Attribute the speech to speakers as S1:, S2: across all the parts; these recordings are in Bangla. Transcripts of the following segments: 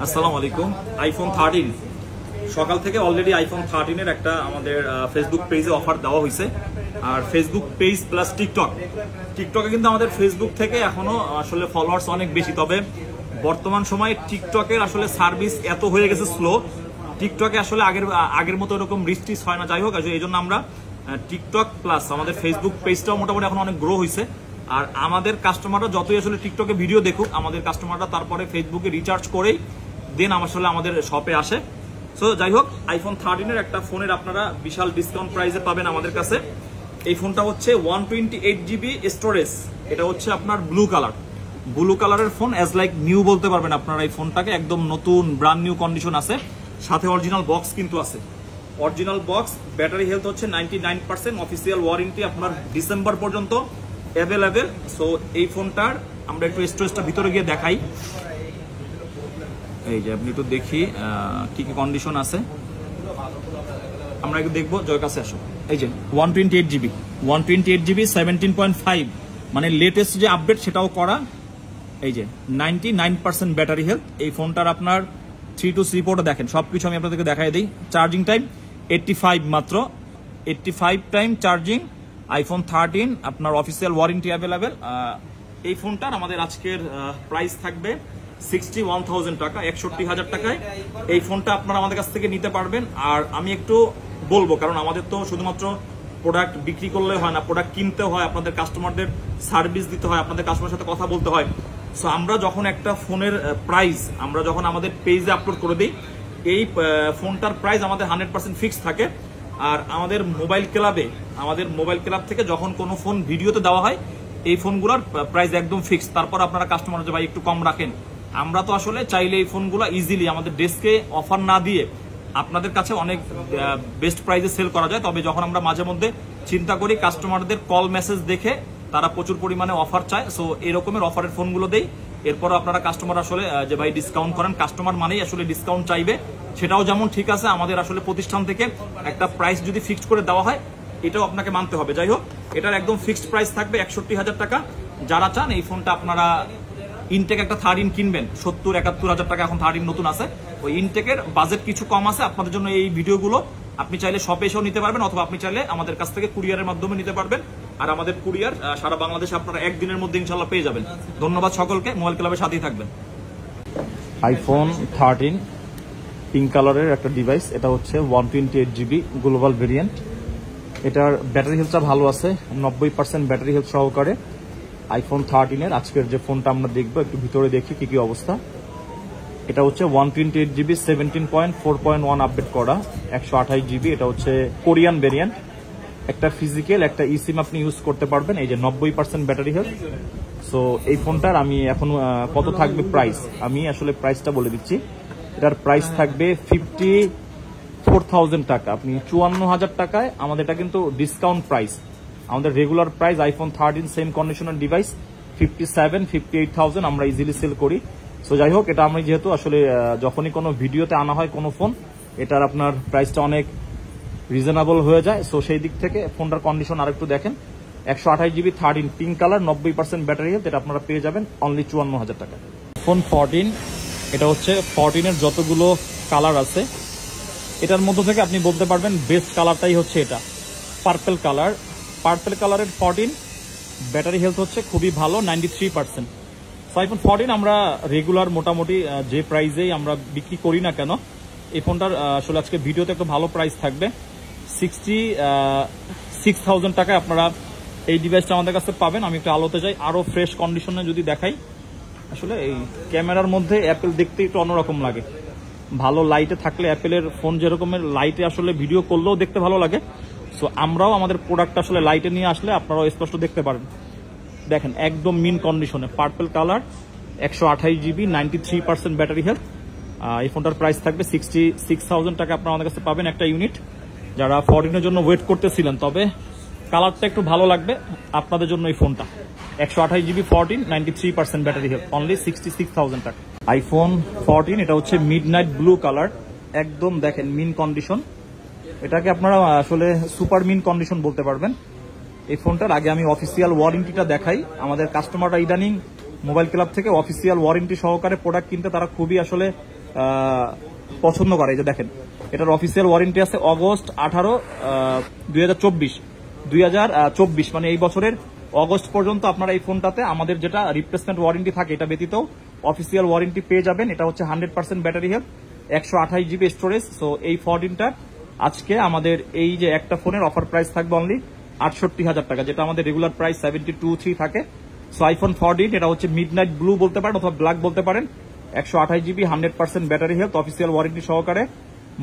S1: আসসালামু আলাইকুম। আইফোন 13 সকাল থেকে অলরেডি আইফোন 13 এর একটা আমাদের ফেসবুক পেজে অফার দেওয়া হয়েছে। আর ফেসবুক পেজ প্লাস টিকটকে কিন্তু আমাদের ফেসবুক থেকে এখনো আসলে ফলোয়ার্স অনেক বেশি, তবে বর্তমান সময়ে টিকটকের আসলে সার্ভিস এত হয়ে গেছে স্লো, টিকটকে আসলে আগের মতো এরকম রিস্টিস হয় না। যাই হোক, এই জন্য আমরা টিকটক প্লাস আমাদের ফেসবুক পেজটাও মোটামুটি এখন অনেক গ্রো হয়েছে। আর আমাদের কাস্টমাররা যতই আসলে টিকটকে ভিডিও দেখুক, আমাদের কাস্টমাররা তারপরে ফেসবুকে রিচার্জ করেই দেন আসলে আমাদের শপে আসে। সো যাই হোক, আইফোন 13 এর একটা ফোনের আপনারা বিশাল ডিসকাউন্ট প্রাইসে পাবেন আমাদের কাছে। এই ফোনটা হচ্ছে 128GB স্টোরেজ, এটা হচ্ছে আপনার ব্লু কালারের ফোন, অ্যাজ লাইক নিউ বলতে পারবেন আপনারা এই ফোনটাকে। একদম নতুন ব্র্যান্ড নিউ কন্ডিশন আছে, সাথে অরিজিনাল বক্স কিন্তু আছে। অরিজিনাল বক্স, ব্যাটারি হেলথ হচ্ছে 99%, অফিসিয়াল ওয়ারেন্টি আপনার ডিসেম্বর পর্যন্ত অ্যাভেলেবেল। সো এই ফোনটার আমরা একটু স্টোরেজটা ভিতরে গিয়ে দেখাই। এই যে আপনি একটু দেখি কি কি কন্ডিশন আছে, আমরা একটু দেখবো। জয়ের কাছে আসো। এই যে 128GB 17.5, মানে লেটেস্ট যে আপডেট সেটাও করা। এই যে 99% ব্যাটারি হেলথ। এই ফোনটার আপনার 3 to 3 পোর্টে দেখেন, সবকিছু আমি আপনাদেরকে দেখাই দিই। চার্জিং টাইম 85 মাত্র, 85 টাইম চার্জিং। আইফোন 13 আপনার অফিসিয়াল ওয়ারেন্টি অ্যাভেলেবেল। এই ফোনটার আমাদের আজকের প্রাইস থাকবে 61,000 টাকা, 61,000 টাকায় এই ফোনটা আপনারা আমাদের কাছ থেকে নিতে পারবেন। আর আমি একটু বলবো, কারণ আমাদের তো শুধুমাত্র প্রোডাক্ট বিক্রি করলে হয় না, প্রোডাক্ট কিনতে হয়, আপনাদের কাস্টমারদের সার্ভিস দিতে হয়, আপনাদের কাস্টমারের সাথে কথা বলতে হয়। সো আমরা যখন একটা ফোনের প্রাইস আমরা যখন আমাদের পেজে আপলোড করে দিই, এই ফোনটার প্রাইস আমাদের 100% ফিক্স থাকে। আর আমাদের মোবাইল ক্লাব থেকে যখন কোনো ফোন ভিডিওতে দেওয়া হয়, এই ফোনগুলোর প্রাইস একদম ফিক্স। তারপর আপনারা কাস্টমার যে ভাই একটু কম রাখেন, আমরা তো আসলে চাইলে এই ফোনগুলো ইজিলি আমাদের ডেস্কে অফার না দিয়ে আপনাদের কাছে অনেক বেস্ট প্রাইসে সেল করা যায়। তবে যখন আমরা মাঝে মধ্যে চিন্তা করি কাস্টমারদের কল মেসেজ দেখে তারা প্রচুর পরিমাণে অফার চায়, সো এরকমের অফারের ফোনগুলো দেই। এরপরও আপনারা কাস্টমার আসলে যে ভাই ডিসকাউন্ট করেন, কাস্টমার মানেই আসলে ডিসকাউন্ট চাইবে, সেটাও যেমন ঠিক আছে। আমাদের আসলে প্রতিষ্ঠান থেকে একটা প্রাইস যদি ফিক্সড করে দেওয়া হয়, এটাও আপনাকে মানতে হবে। যাই হোক, এটার একদম ফিক্সড প্রাইস থাকবে 61,000 টাকা। যারা চান এই ফোনটা আপনারা ইনটেক একটা 13 কিনবেন 70-71,000 টাকা, এখন 13 নতুন আছে, ওই ইনটেকের বাজেট কিছু কম আছে আপনাদের জন্য। এই ভিডিওগুলো আপনি চাইলে শপে এসেও নিতে পারবেন, অথবা আপনি চাইলে আমাদের কাছ থেকে কুরিয়ারের মাধ্যমে নিতে পারবেন। আর আমাদের কুরিয়ার সারা বাংলাদেশে আপনারা একদিনের মধ্যে ইনশাল্লাহ পেয়ে যাবেন। ধন্যবাদ সকলকে, মোবাইল ক্লাবের সাথেই থাকবেন। আইফোন 13 পিঙ্ক কালারের একটা ডিভাইস, এটা হচ্ছে 128GB গ্লোবাল ভেরিয়েন্ট। এটার ব্যাটারি হেলথটা ভালো আছে, 90% ব্যাটারি হেলথ সহকারে আইফোন 13 এর আজকের যে ফোনটা আমরা দেখবো। একটু ভিতরে দেখি কি কি অবস্থা। এটা হচ্ছে 128GB 17.4.1 আপডেট করা, 128GB। এটা হচ্ছে কোরিয়ান ভেরিয়েন্ট, একটা ফিজিক্যাল একটা ইসিম আপনি ইউজ করতে পারবেন। এই যে 90% ব্যাটারি হেলথ। সো এই ফোনটার আমি এখন কত থাকবে প্রাইস, আমি আসলে প্রাইসটা বলে দিচ্ছি। এটার প্রাইস থাকবে 54,000 টাকা, আপনি 54,000 টাকায়। আমাদের এটা কিন্তু ডিসকাউন্ট প্রাইস। আমাদের রেগুলার প্রাইস আইফোন 13 সেম কন্ডিশনের ডিভাইস 57-58,000 আমরা ইজিলি সেল করি। সো যাই হোক, এটা আমি যেহেতু আসলে যখনই কোনো ভিডিওতে আনা হয় কোনো ফোন, এটার আপনার প্রাইসটা অনেক রিজনেবল হয়ে যায়। সো সেই দিক থেকে ফোনটার কন্ডিশন আরেকটু দেখেন। 128GB 13 pink colour, 90% battery health, এটা আপনারা পেয়ে যাবেন অনলি 54,000 টাকা। ফোন 14, এটা হচ্ছে 14 এর যতগুলো কালার আছে এটার মধ্যে থেকে আপনি বলতে পারবেন বেস্ট কালারটাই হচ্ছে এটা, পার্পল কালারের 14। ব্যাটারি হেলথ হচ্ছে খুবই ভালো, 93%। সো আইফোন 14 আমরা রেগুলার মোটামুটি যে প্রাইসেই আমরা বিক্রি করি না কেন, এই ফোনটার আসলে আজকে ভিডিওতে একটা ভালো প্রাইস থাকবে। 66,000 টাকায় আপনারা এই ডিভাইসটা আমাদের কাছে পাবেন। আমি একটু আলোতে যাই, আরো ফ্রেশ কন্ডিশনে যদি দেখাই। আসলে এই ক্যামেরার মধ্যে অ্যাপেল দেখতে একটু অন্যরকম লাগে, ভালো লাইটে থাকলে অ্যাপেলের ফোন যেরকমের লাইটে আসলে ভিডিও করলেও দেখতে ভালো লাগে। সো আমরাও আমাদের প্রোডাক্ট আসলে লাইটে নিয়ে আসলে আপনারাও স্পষ্ট দেখতে পারেন। দেখেন একদম মিন কন্ডিশনে purple colour, 128GB 93% battery health. এই ফোনটার প্রাইস থাকবে 66,000 টাকা, আপনারা আমাদের কাছে পাবেন একটা ইউনিট। যারা 14 এর জন্য ওয়েট করতেছিলেন, তবে কালারটা একটু ভালো লাগবে আপনাদের জন্য এই ফোনটা। 128GB 14 93% ব্যাটারি হেলথ, অনলি 66,000 টাকা। আইফোন 14 এটা হচ্ছে মিডনাইট ব্লু কালার, একদম দেখেন মিন কন্ডিশন। এটাকে আপনারা আসলে সুপার মিন কন্ডিশন বলতে পারবেন। এই ফোনটার আগে আমি অফিসিয়াল ওয়ারেন্টিটা দেখাই। আমাদের কাস্টমাররা ইদানিং মোবাইল ক্লাব থেকে অফিসিয়াল ওয়ারেন্টি সহকারে প্রোডাক্ট কিনতে তারা খুবই আসলে পছন্দ করে। এই যে দেখেন, এটার অফিসিয়াল ওয়ারেন্টি আছে অগস্ট 18, 2024 মানে এই বছরের অগস্ট পর্যন্ত আপনারা এই ফোনটাতে আমাদের যেটা রিপ্লেসমেন্ট ওয়ারেন্টি থাকে এটা ব্যতীত অফিসিয়াল ওয়ারেন্টি পেয়ে যাবেন। এটা হচ্ছে 100% battery health, 128 GB storage. So এই 14টা আজকে আমাদের এই যে একটা ফোনের অফার প্রাইস থাকবে অনলি 68,000 টাকা, যেটা আমাদের রেগুলার প্রাইস 72,300 থাকে। সো আইফোন 14 এটা হচ্ছে মিডনাইট ব্লু বলতে পারেন অথবা ব্ল্যাক বলতে পারেন, 128 GB 100% battery health official warranty সহকারে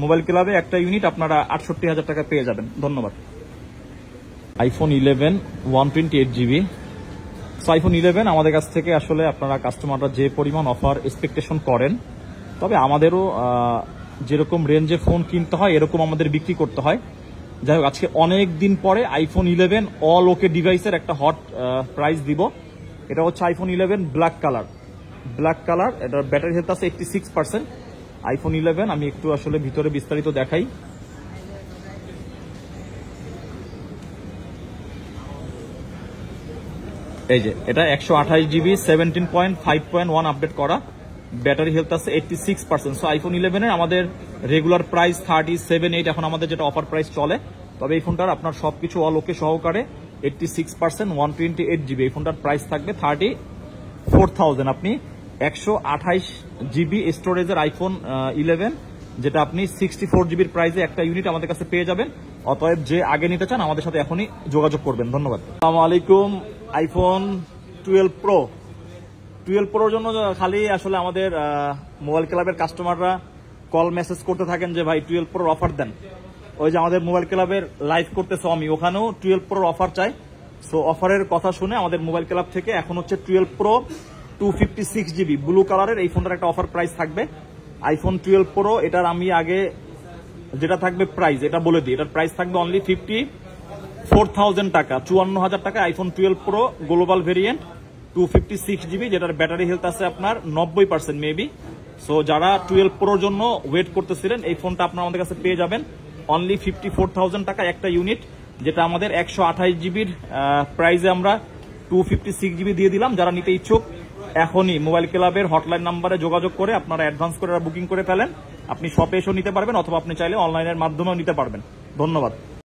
S1: মোবাইল ক্লাবে একটা ইউনিট আপনারা 68,000 টাকা পেয়ে যাবেন। ধন্যবাদ। IPhone 11 128 GB. সো আইফোন 11 আমাদের কাছ থেকে আসলে আপনারা কাস্টমাররা যে পরিমাণ অফার এক্সপেকটেশন করেন, তবে আমাদেরও যেরকম রেঞ্জে ফোন কিনতে হয় এরকম আমাদের বিক্রি করতে হয়। যাই হোক, আজকে অনেক দিন পরে আইফোন 11 অল ওকে ডিভাইসের একটা হট প্রাইস দিব। এটা হচ্ছে আইফোন 11 ব্ল্যাক কালার, এটার ব্যাটারি হেলথ আছে 86%। আইফোন 11 আমি একটু আসলে ভিতরে বিস্তারিত দেখাই। এই যে এটা 128 জিবি 17.5.1 আপডেট করা, ব্যাটারি হেলথ আছে 86%। সো আইফোন 11 এর আমাদের রেগুলার প্রাইস 37.8, এখন আমাদের যেটা অফার প্রাইস চলে। তবে এই ফোনটার আপনার সবকিছু অল ওকে সহকারে 86% 128 জিবি, এই ফোনটার প্রাইস থাকবে 34,000। আপনি 128 জিবি স্টোরেজের আইফোন 11 যেটা আপনি 64 জিবির প্রাইসে একটা ইউনিট আমাদের কাছে পেয়ে যাবেন। অতএব যে আগে নিতে চান আমাদের সাথে এখনই যোগাযোগ করবেন। ধন্যবাদ। আসসালামু আলাইকুম। আইফোন 12 প্রোর জন্য খালি আসলে আমাদের মোবাইল ক্লাবের কাস্টমাররা কল মেসেজ করতে থাকেন যে ভাই 12 প্রোর অফার দেন। ওই যে আমাদের মোবাইল ক্লাবের লাইভ করতেছে আমি, ওখানেও 12 প্রোর অফার চাই। সো অফারের কথা শুনে আমাদের মোবাইল ক্লাব থেকে এখন হচ্ছে 12 প্রো 256 জিবি ব্লু কালারের এই ফোনটার একটা অফার প্রাইস থাকবে। আইফোন 12 প্রো এটার আমি আগে যেটা থাকবে প্রাইস এটা বলে দিই, এটার প্রাইস থাকবে অনলি 54,000 টাকা, 54,000 টাকা। IPhone 12 pro global variant 256 GB, যেটার ব্যাটারি হেলথ আছে আপনার 90% মেবি। সো যারা 12 প্রোর জন্য ওয়েট করতেছিলেন এই ফোনটা আপনারা আমাদের কাছে পেয়ে যাবেন অনলি 54,000 টাকা একটা ইউনিট, যেটা আমাদের 128 জিবির প্রাইসে আমরা 256 জিবি দিয়ে দিলাম। যারা নিতে ইচ্ছুক এখনই মোবাইল ক্লাবের হটলাইন নাম্বারে যোগাযোগ করে আপনারা অ্যাডভান্স করে বুকিং করে ফেলেন। আপনি শপে এসেও নিতে পারবেন অথবা আপনি চাইলে অনলাইনের মাধ্যমেও নিতে পারবেন। ধন্যবাদ।